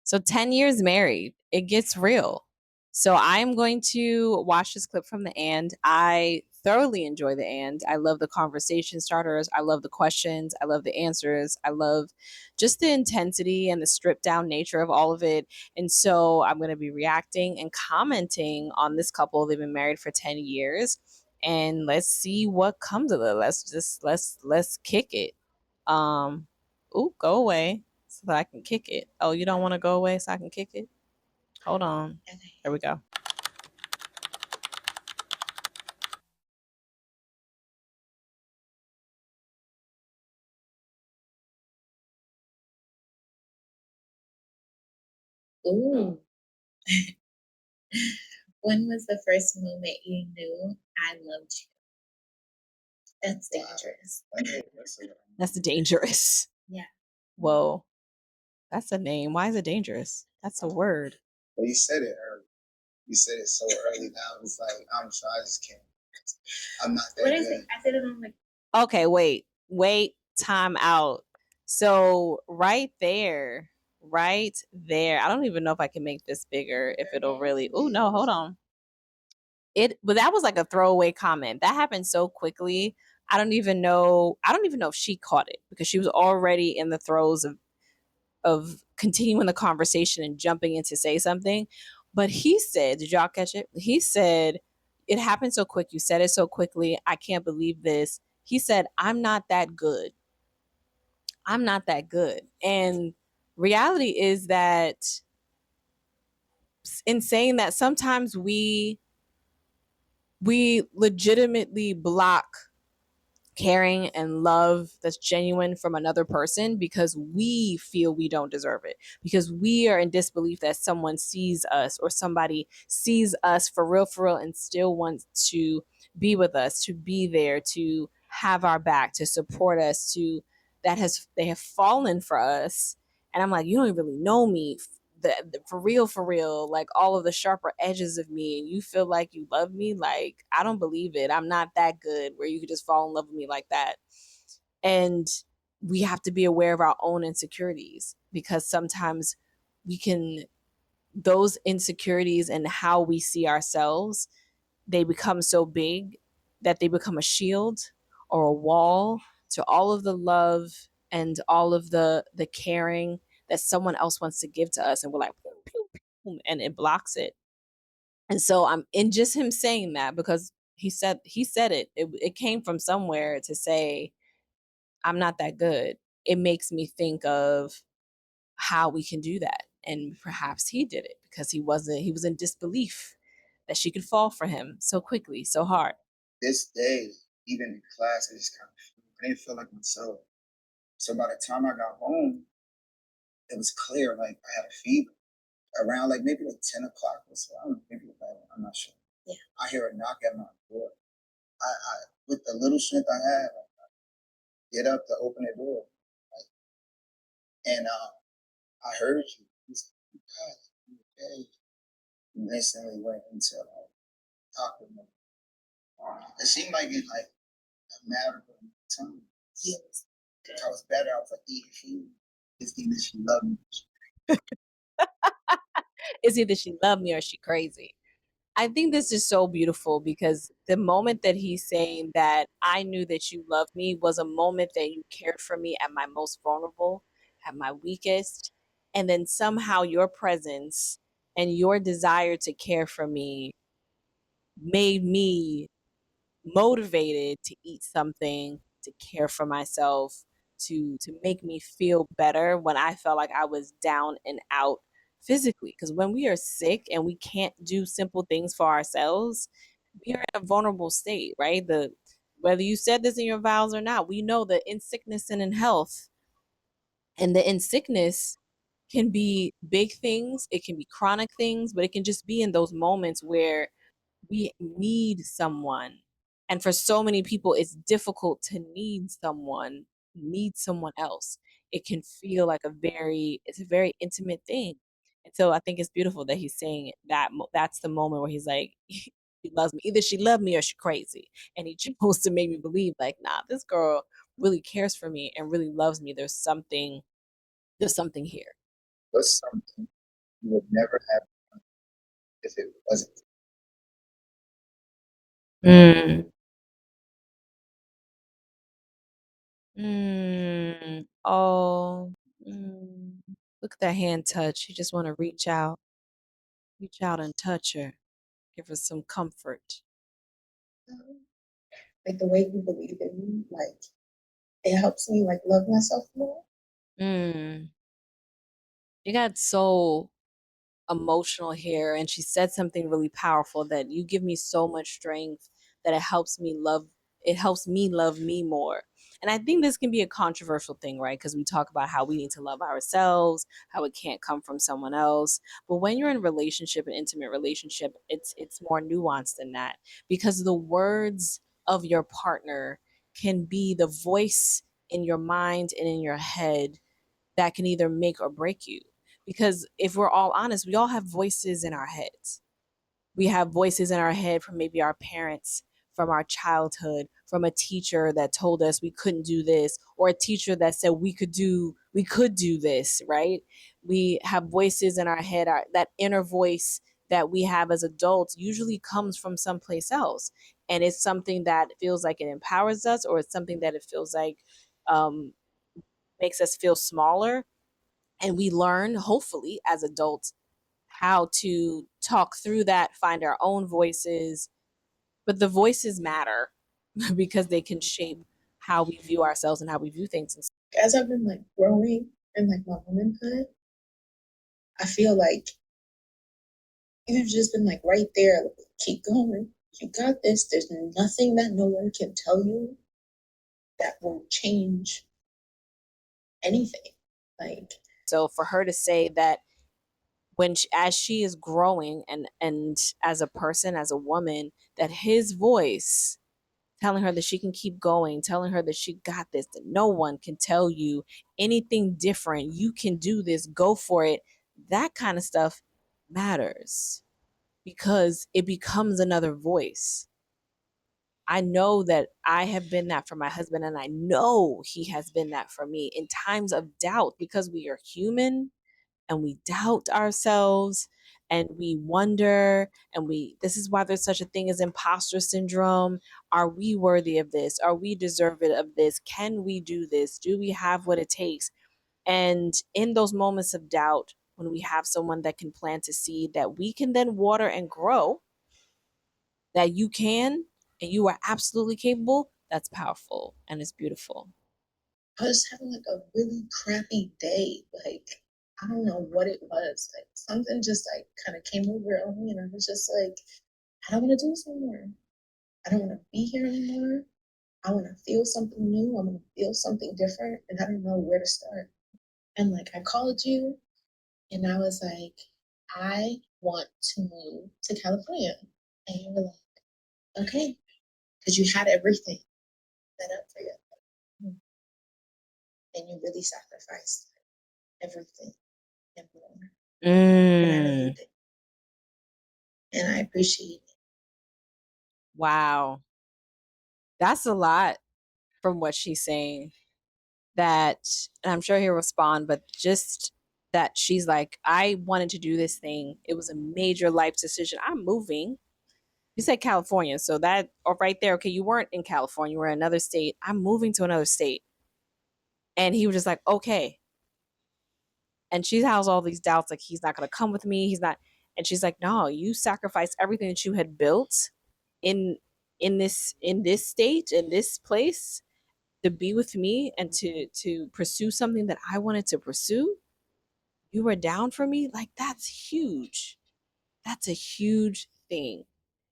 So 10 years married, it gets real. So I'm going to watch this clip from the end. I thoroughly enjoy the end. I love the conversation starters. I love the questions. I love the answers. I love just the intensity and the stripped down nature of all of it. And so I'm going to be reacting and commenting on this couple. They've been married for 10 years. And let's see what comes of it. Let's kick it. Um, ooh, go away so that I can kick it. Oh, you don't want to go away so I can kick it? Hold on. There we go. Ooh. When was the first moment you knew I loved you? That's dangerous. That's dangerous. Yeah. Whoa. That's a name. Why is it dangerous? That's a word. But you said it early. You said it so early now. It's like, I'm sure I just can't. I'm not that What good. is it? I said it on like. Okay, wait, time out. So right there, I don't even know if I can make this bigger, if it'll really. Oh no, hold on. But that was like a throwaway comment. That happened so quickly. I don't even know if she caught it because she was already in the throes of continuing the conversation and jumping in to say something. But he said, did y'all catch it? He said, it happened so quick. You said it so quickly. I can't believe this. He said, I'm not that good. I'm not that good. And reality is that in saying that sometimes we legitimately block caring and love that's genuine from another person because we feel we don't deserve it, because we are in disbelief that someone sees us or somebody sees us for real and still wants to be with us, to be there, to have our back, to support us, to they have fallen for us. And I'm like, you don't really know me, for real, like all of the sharper edges of me, and you feel like you love me. Like, I don't believe it. I'm not that good where you could just fall in love with me like that. And we have to be aware of our own insecurities, because sometimes we can, those insecurities and how we see ourselves, they become so big that they become a shield or a wall to all of the love and all of the caring that someone else wants to give to us, and we're like pew, pew, pew, and it blocks it. And so I'm in just him saying that, because he said it came from somewhere to say I'm not that good. It makes me think of how we can do that, and perhaps he did it because he was in disbelief that she could fall for him so quickly, so hard. This day, even in class, I just kind of I didn't feel like myself. So by the time I got home, it was clear, like I had a fever. Around like maybe like 10 o'clock or so. I don't know, maybe 11, I'm not sure. Yeah. I hear a knock at my door. I with the little strength I had, I get up to open the door. Like, and I heard you. He said, God, you okay? And instantly went into talk with me. It seemed like it like a matter of time. Yes. I was better off like eating food. It's either she loved me. It's either she loved me or she crazy. I think this is so beautiful because the moment that he's saying that I knew that you loved me was a moment that you cared for me at my most vulnerable, at my weakest. And then somehow your presence and your desire to care for me made me motivated to eat something, to care for myself, to make me feel better when I felt like I was down and out physically. Because when we are sick and we can't do simple things for ourselves, we are in a vulnerable state, right? The Whether you said this in your vows or not, we know that in sickness and in health, and the in sickness can be big things, it can be chronic things, but it can just be in those moments where we need someone. And for so many people, it's difficult to need someone else. It can feel like it's a very intimate thing. And so I think it's beautiful that he's saying that that's the moment where he's like, she loves me. Either she loved me or she crazy. And he chose to make me believe like, nah, this girl really cares for me and really loves me. There's something here. What's something? you would never have if it wasn't. Mm. Oh. Mm. Look at that hand touch. You just want to reach out and touch her, give her some comfort. Like the way you believe in me, like it helps me like love myself more. Mm. You got so emotional here, and she said something really powerful, that you give me so much strength that it helps me love me more. And I think this can be a controversial thing, right? Because we talk about how we need to love ourselves, how it can't come from someone else. But when you're in a relationship, an intimate relationship, it's more nuanced than that, because the words of your partner can be the voice in your mind and in your head that can either make or break you. Because if we're all honest, we all have voices in our heads. We have voices in our head from maybe our parents, from our childhood, from a teacher that told us we couldn't do this, or a teacher that said we could do this, right? We have voices in our head, that inner voice that we have as adults usually comes from someplace else. And it's something that feels like it empowers us, or it's something that it feels like um, makes us feel smaller. And we learn, hopefully, as adults, how to talk through that, find our own voices. But the voices matter because they can shape how we view ourselves and how we view things. As I've been like growing in like my womanhood, I feel like you've just been like right there. Like, keep going. You got this. There's nothing that no one can tell you that will change anything. Like, So for her to say that, as she is growing, and as a person, as a woman, that his voice telling her that she can keep going, telling her that she got this, that no one can tell you anything different. You can do this, go for it. That kind of stuff matters, because it becomes another voice. I know that I have been that for my husband, and I know he has been that for me in times of doubt, because we are human and we doubt ourselves and we wonder, and this is why there's such a thing as imposter syndrome. Are we worthy of this? Are we deserving of this? Can we do this? Do we have what it takes? And in those moments of doubt, when we have someone that can plant a seed that we can then water and grow, that you can and you are absolutely capable, that's powerful and it's beautiful. I was having like a really crappy day. Like, I don't know what it was. Like, something just like kind of came over on me, and I was just like, I don't want to do this anymore. I don't want to be here anymore. I want to feel something new. I want to feel something different, and I don't know where to start. And like, I called you, and I was like, I want to move to California. And you were like, okay, because you had everything set up for you. And you really sacrificed everything and more. And I know you Mm, did. And I appreciate it. wow. That's a lot from what she's saying. That, and I'm sure he'll respond, but just that she's like, I wanted to do this thing. It was a major life decision. I'm moving. You said California, so that, or right there, okay, you weren't in California, you were in another state. I'm moving to another state. And he was just like, okay. And she has all these doubts, like he's not gonna come with me, he's not. And she's like, no, you sacrificed everything that you had built in in this state, in this place, to be with me and to pursue something that I wanted to pursue. You were down for me. Like, that's huge. That's a huge thing.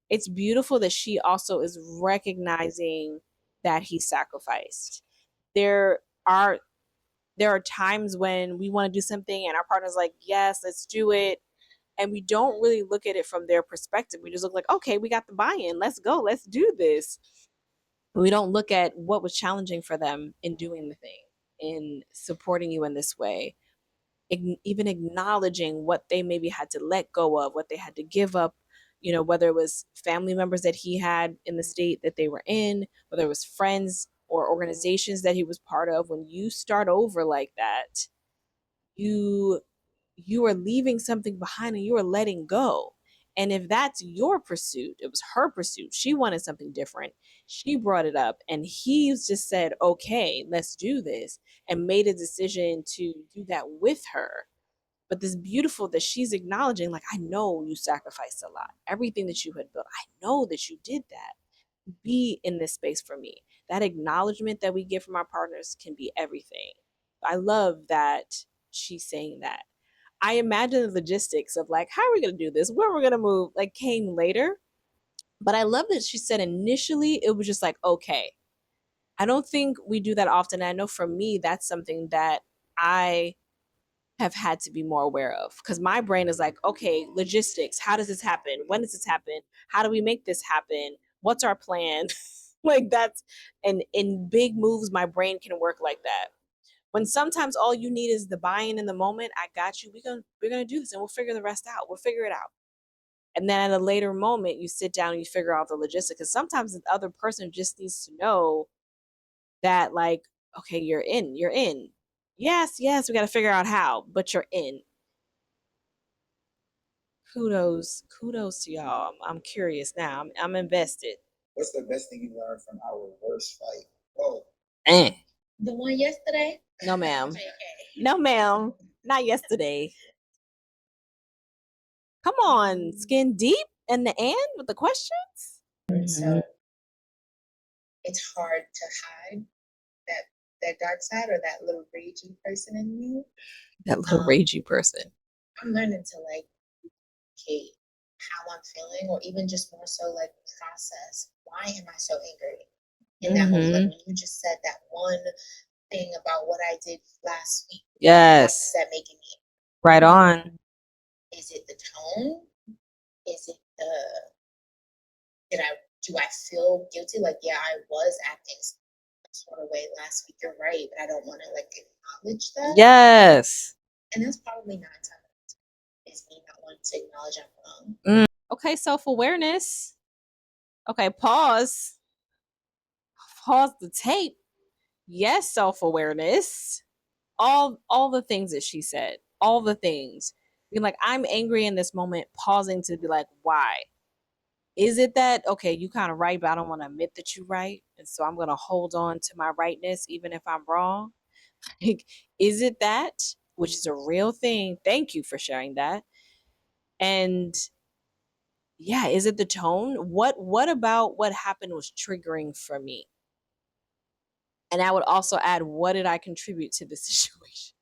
It's beautiful that she also is recognizing that he sacrificed. There are there are times when we want to do something and our partner's like, yes, let's do it. And we don't really look at it from their perspective. We just look like, okay, we got the buy-in. Let's go. Let's do this. But we don't look at what was challenging for them in doing the thing, in supporting you in this way, even acknowledging what they maybe had to let go of, what they had to give up, whether it was family members that he had in the state that they were in, whether it was friends or organizations that he was part of. When you start over like that, you you are leaving something behind and you are letting go. And if that's your pursuit, it was her pursuit. She wanted something different. She brought it up, and he's just said, okay, let's do this, and made a decision to do that with her. But this beautiful that she's acknowledging, like, I know you sacrificed a lot. Everything that you had built, I know that you did that. Be in this space for me. That acknowledgement that we get from our partners can be everything. I love that she's saying that. I imagine the logistics of like, how are we going to do this? Where are we going to move? Like, came later. But I love that she said initially it was just like, okay. I don't think we do that often. I know for me, that's something that I have had to be more aware of because my brain is like, okay, logistics. How does this happen? When does this happen? How do we make this happen? What's our plan? Like that's and in big moves, my brain can work like that. When sometimes all you need is the buy-in in the moment, I got you. We're gonna do this and we'll figure the rest out. We'll figure it out. And then at a later moment, you sit down and you figure out the logistics. Because sometimes the other person just needs to know that, like, okay, you're in. Yes, yes, we got to figure out how, but you're in. Kudos to y'all. I'm curious now. I'm invested. What's the best thing you learned from our worst fight? Oh, Eh. The one yesterday? No, ma'am. JK. No, ma'am. Not yesterday. Come on, skin deep in the end with the questions. So it's hard to hide that that dark side or that little ragey person in you. That little ragey person. I'm learning to like okay how I'm feeling, or even just more so like process why am I so angry in that moment. Like when you just said that one thing about what I did last week. Yes. That making me right on. Is it the tone? Is it the did I do I feel guilty? Like yeah, I was acting some sort of way last week. You're right, but I don't want to like acknowledge that. Yes. And that's probably 9 times is me not wanting to acknowledge I'm wrong. Okay, self-awareness. Okay, pause. Pause the tape. Yes, self-awareness. All the things that she said. All the things. Being like, I'm angry in this moment, pausing to be like, why? Is it that okay, you kind of right, but I don't want to admit that you're right, and so I'm gonna hold on to my rightness even if I'm wrong? Like, is it that, which is a real thing? Thank you for sharing that. And yeah, is it the tone? What about what happened was triggering for me? And I would also add, what did I contribute to the situation?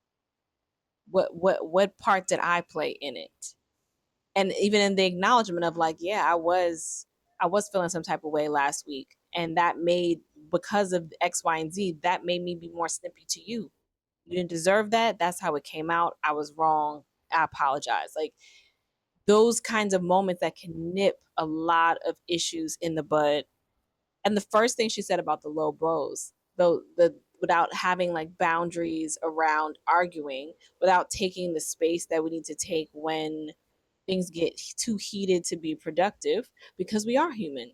What part did I play in it? And even in the acknowledgement of like, yeah, I was feeling some type of way last week, and that made because of X, Y, and Z, that made me be more snippy to you. You didn't deserve that. That's how it came out. I was wrong. I apologize. Like those kinds of moments that can nip a lot of issues in the bud. And the first thing she said about the low blows, though the without having like boundaries around arguing, without taking the space that we need to take when things get too heated to be productive, because we are human.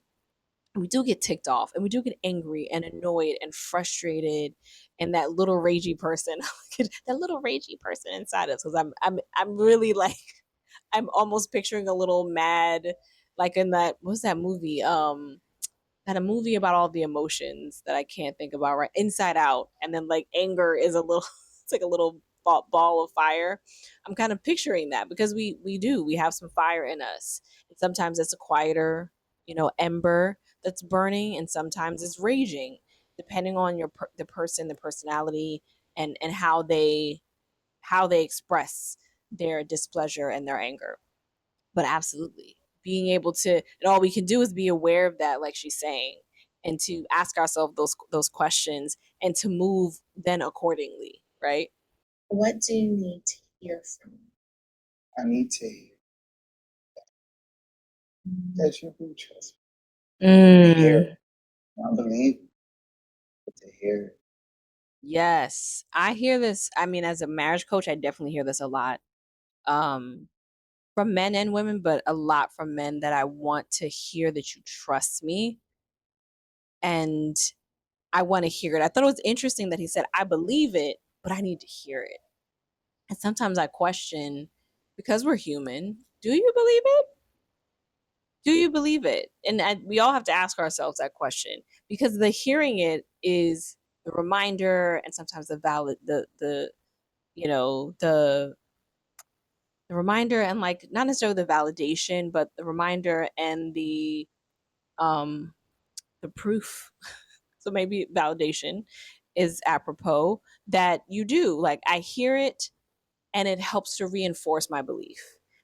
We do get ticked off and we do get angry and annoyed and frustrated, and that little ragey person that little ragey person inside us, because I'm really like I'm almost picturing a little mad, like in that what's that movie had a movie about all the emotions that I can't think about, right? Inside Out. And then like anger is a little it's like a little ball of fire. I'm kind of picturing that because we have some fire in us. And sometimes it's a quieter, ember that's burning, and sometimes it's raging, depending on the person, the personality, and how they express their displeasure and their anger. But absolutely, being able to, and all we can do is be aware of that, like she's saying, and to ask ourselves those questions and to move then accordingly, right? What do you need to hear from me? I need to hear that you do trust me. To hear it. I believe it, but to hear it. Yes, I hear this. I mean, as a marriage coach, I definitely hear this a lot, um, from men and women, but a lot from men, that I want to hear that you trust me, and I want to hear it. I thought it was interesting that he said, I believe it, but I need to hear it. And sometimes I question, because we're human, do you believe it? Do you believe it? And we all have to ask ourselves that question, because the hearing it is the reminder, and sometimes the valid the you know the reminder, and like not necessarily the validation, but the reminder and um the proof. So maybe validation is apropos, that you do, like, I hear it and it helps to reinforce my belief,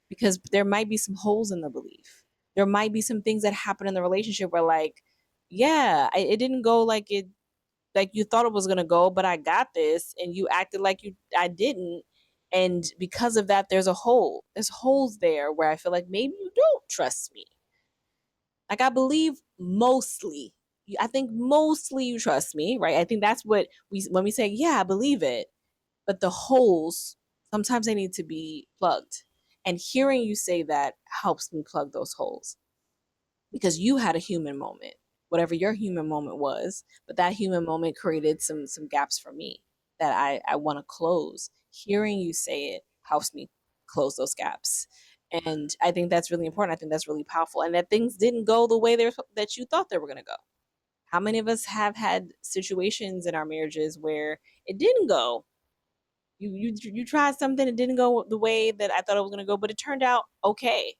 because there might be some holes in the belief. There might be some things that happen in the relationship where, like, yeah, it didn't go like you thought it was going to go, but I got this and you acted like you I didn't. And because of that, there's a hole. There's holes there where I feel like maybe you don't trust me. Like, I believe mostly. I think mostly you trust me, right? I think that's what we when we say, yeah, I believe it. But the holes, sometimes they need to be plugged. And hearing you say that helps me plug those holes, because you had a human moment, whatever your human moment was, but that human moment created some gaps for me that I want to close. Hearing you say it helps me close those gaps. And I think that's really important. I think that's really powerful. And that things didn't go the way that you thought they were going to go. How many of us have had situations in our marriages where it didn't go? You tried something, it didn't go the way that I thought it was going to go, but it turned out okay.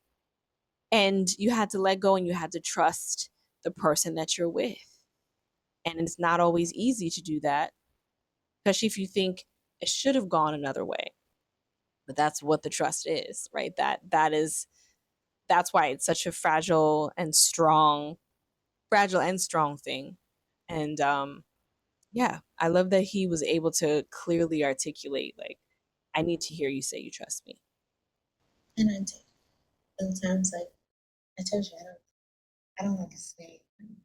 And you had to let go and you had to trust the person that you're with. And it's not always easy to do that, especially if you think it should have gone another way. But that's what the trust is, right? That's why it's such a fragile and strong thing. And yeah, I love that he was able to clearly articulate, like, I need to hear you say you trust me. And I do. Sometimes, like I told you, I don't like to say anything.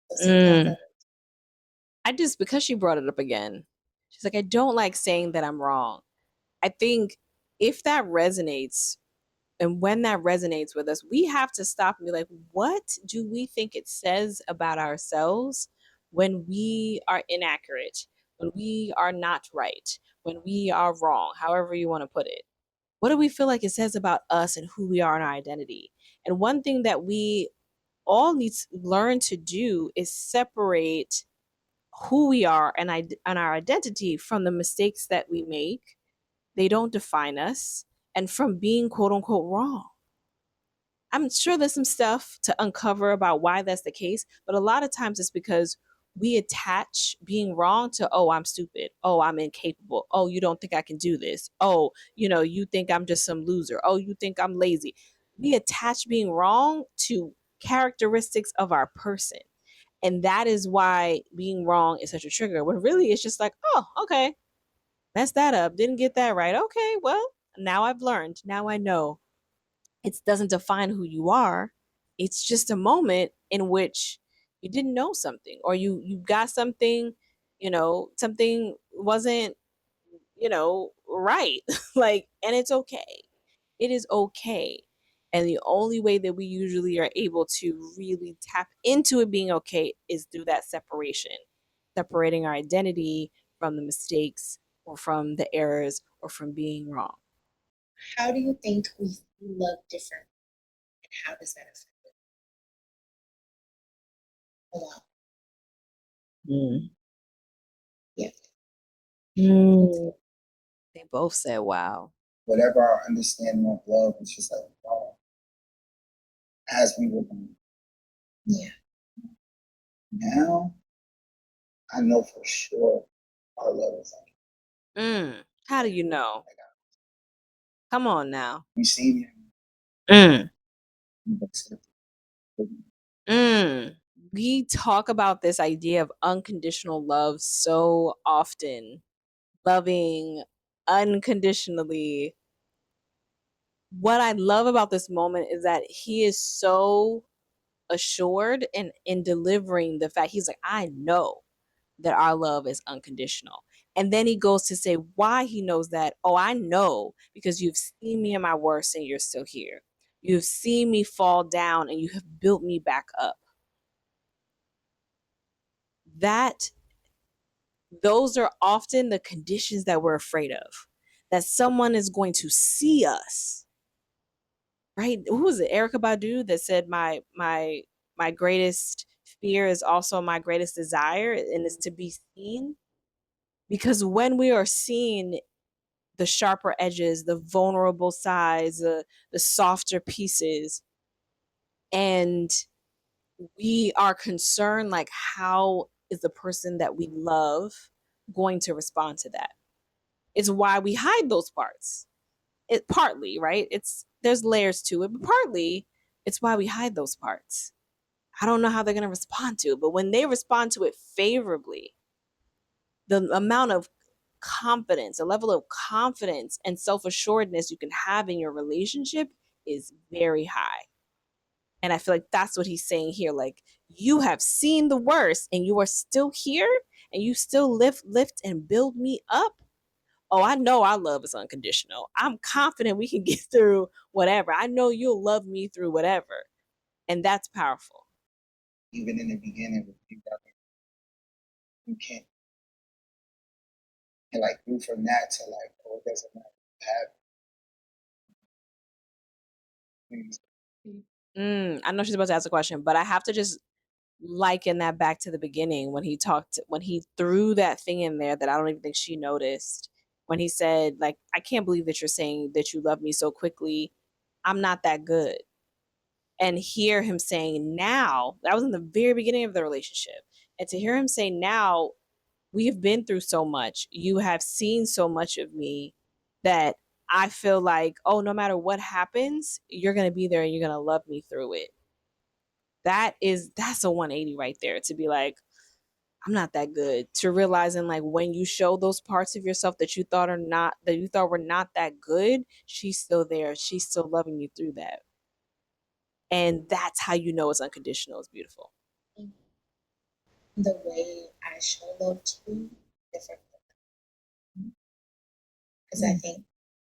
So sometimes Mm. I just, because she brought it up again, she's like, I don't like saying that I'm wrong. I think if that resonates, and when that resonates with us, we have to stop and be like, what do we think it says about ourselves when we are inaccurate, when we are not right, when we are wrong, however you want to put it? What do we feel like it says about us and who we are and our identity? And one thing that we all need to learn to do is separate who we are and our identity from the mistakes that we make. They don't define us, and from being quote unquote wrong. I'm sure there's some stuff to uncover about why that's the case, but a lot of times it's because we attach being wrong to, oh, I'm stupid. Oh, I'm incapable. Oh, you don't think I can do this. Oh, you think I'm just some loser. Oh, you think I'm lazy. We attach being wrong to characteristics of our person. And that is why being wrong is such a trigger. When really it's just like, oh, okay, messed that up. Didn't get that right. Okay, well, now I've learned. Now I know. It doesn't define who you are. It's just a moment in which you didn't know something, or you got something, something wasn't, right. Like, and it's okay. It is okay. And the only way that we usually are able to really tap into it being okay is through that separation, separating our identity from the mistakes or from the errors or from being wrong. how do you think we love different, and how does that affect it? A lot. Mm. Yeah. Mm. They both said, wow. Whatever our understanding of love is just like, wow, as we were born. Yeah. Now, I know for sure our love is How do you know? like Come on now. we see me, Mm. we've accepted it. Mm. We talk about this idea of unconditional love so often, loving unconditionally. What I love about this moment is that he is so assured in delivering the fact. He's like, I know that our love is unconditional. And then he goes to say why he knows that. Oh, I know because you've seen me in my worst and you're still here. You've seen me fall down and you have built me back up. That Those are often the conditions that we're afraid of. that someone is going to see us, right? Who was it? Erica Badu that said my greatest fear is also my greatest desire, and is to be seen. Because when we are seen, the sharper edges, the vulnerable sides, the softer pieces, and we are concerned like how is the person that we love going to respond to that? It's why we hide those parts. It partly, right? It's there's layers to it, but partly it's why we hide those parts. I don't know how they're going to respond to it, but when they respond to it favorably, the amount of confidence, a level of confidence and self-assuredness you can have in your relationship is very high. And I feel like that's what he's saying here. Like, you have seen the worst and you are still here and you still lift and build me up. Oh, I know our love is unconditional. I'm confident we can get through whatever. I know you'll love me through whatever. And that's powerful. Even in the beginning, with people, you can't, and like move from that to like, oh, it doesn't matter. I know she's about to ask a question, but I have to just liken that back to the beginning when he talked, when he threw that thing in there that I don't even think she noticed. When he said, like, I can't believe that you're saying that you love me so quickly. I'm not that good. And hear him saying now, that was in the very beginning of the relationship. And to hear him say now, we have been through so much. You have seen so much of me that I feel like, oh, no matter what happens, you're going to be there and you're going to love me through it. That's a 180 right there, to be like, I'm not that good. To realizing like when you show those parts of yourself that you thought are not, that you thought were not that good, she's still there. She's still loving you through that. And that's how you know it's unconditional. It's beautiful. The way I show love to you different because I think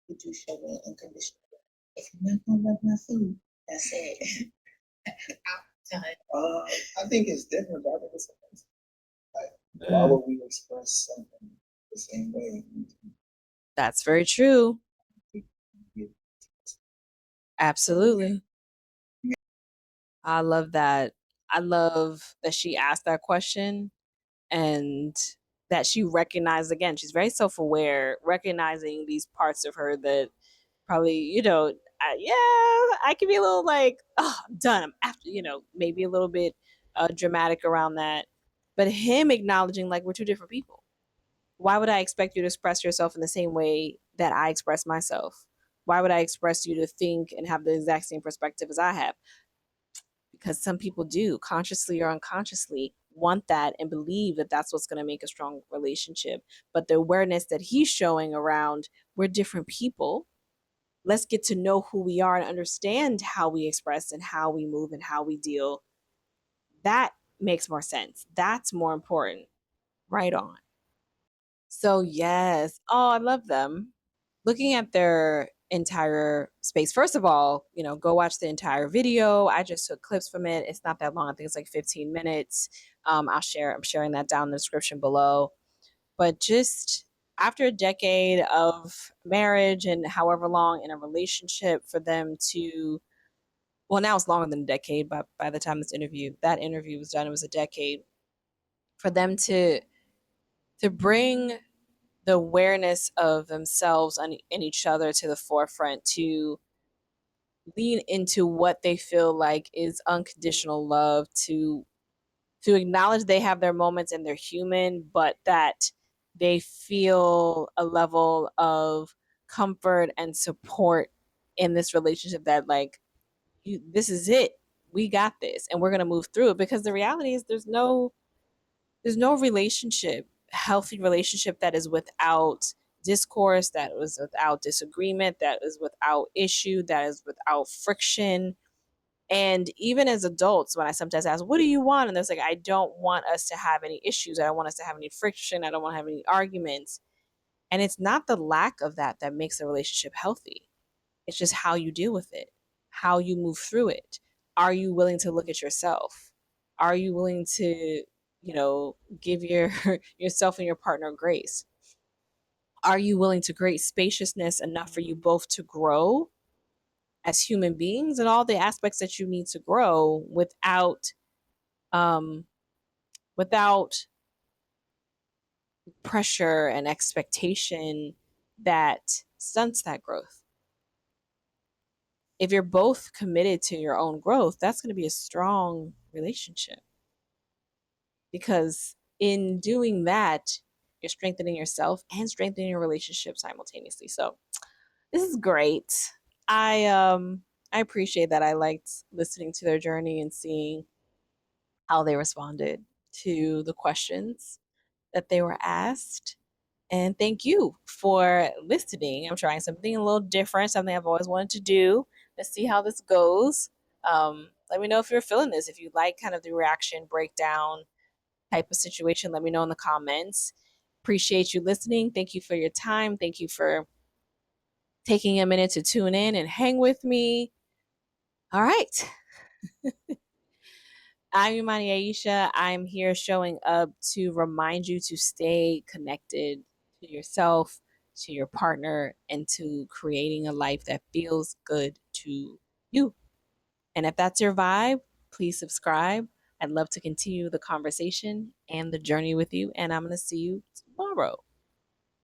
you do show me unconditional love. If you're not gonna love my food, that's it. Outside. I think it's different, but I think it's amazing. Like, why would we express something the same way? That's very true. Absolutely. I love that. I love that she asked that question and that she recognized, again, she's very self aware, recognizing these parts of her that probably, yeah, I can be a little like, oh, I'm done. I'm after, maybe a little bit dramatic around that. But him acknowledging, like, we're two different people. Why would I expect you to express yourself in the same way that I express myself? Why would I express you to think and have the exact same perspective as I have? Because some people do, consciously or unconsciously, want that and believe that that's what's going to make a strong relationship. But the awareness that he's showing around, we're different people. Let's get to know who we are and understand how we express and how we move and how we deal. That makes more sense. That's more important. Right on. So, yes. Oh, I love them. Looking at their entire space, first of all, go watch the entire video. I just took clips from it. It's not that long. I think it's like 15 minutes. I'm sharing that down in the description below. But just after a decade of marriage and however long in a relationship, for them to, well, now it's longer than a decade, but by the time that interview was done, it was a decade. For them to bring the awareness of themselves and each other to the forefront, to lean into what they feel like is unconditional love, to acknowledge they have their moments and they're human, but that they feel a level of comfort and support in this relationship, that like, this is it, we got this and we're going to move through it. Because the reality is there's no relationship, healthy relationship, that is without discourse, that is without disagreement, that is without issue, that is without friction. And even as adults, when I sometimes ask, what do you want? And there's like, I don't want us to have any issues. I don't want us to have any friction. I don't want to have any arguments. And it's not the lack of that that makes a relationship healthy. It's just how you deal with it, how you move through it. Are you willing to look at yourself? Are you willing to, give yourself and your partner grace? are you willing to create spaciousness enough for you both to grow as human beings and all the aspects that you need to grow um without pressure and expectation that stunts that growth. If you're both committed to your own growth, that's going to be a strong relationship, because in doing that, you're strengthening yourself and strengthening your relationship simultaneously. So this is great. I appreciate that. I liked listening to their journey and seeing how they responded to the questions that they were asked. And thank you for listening. I'm trying something a little different, something I've always wanted to do. Let's see how this goes. Let me know if you're feeling this. If you like kind of the reaction breakdown type of situation, let me know in the comments. Appreciate you listening. Thank you for your time. Thank you for taking a minute to tune in and hang with me. All right. I'm Imani Aisha. I'm here showing up to remind you to stay connected to yourself, to your partner, and to creating a life that feels good to you. And if that's your vibe, please subscribe. I'd love to continue the conversation and the journey with you. And I'm going to see you tomorrow.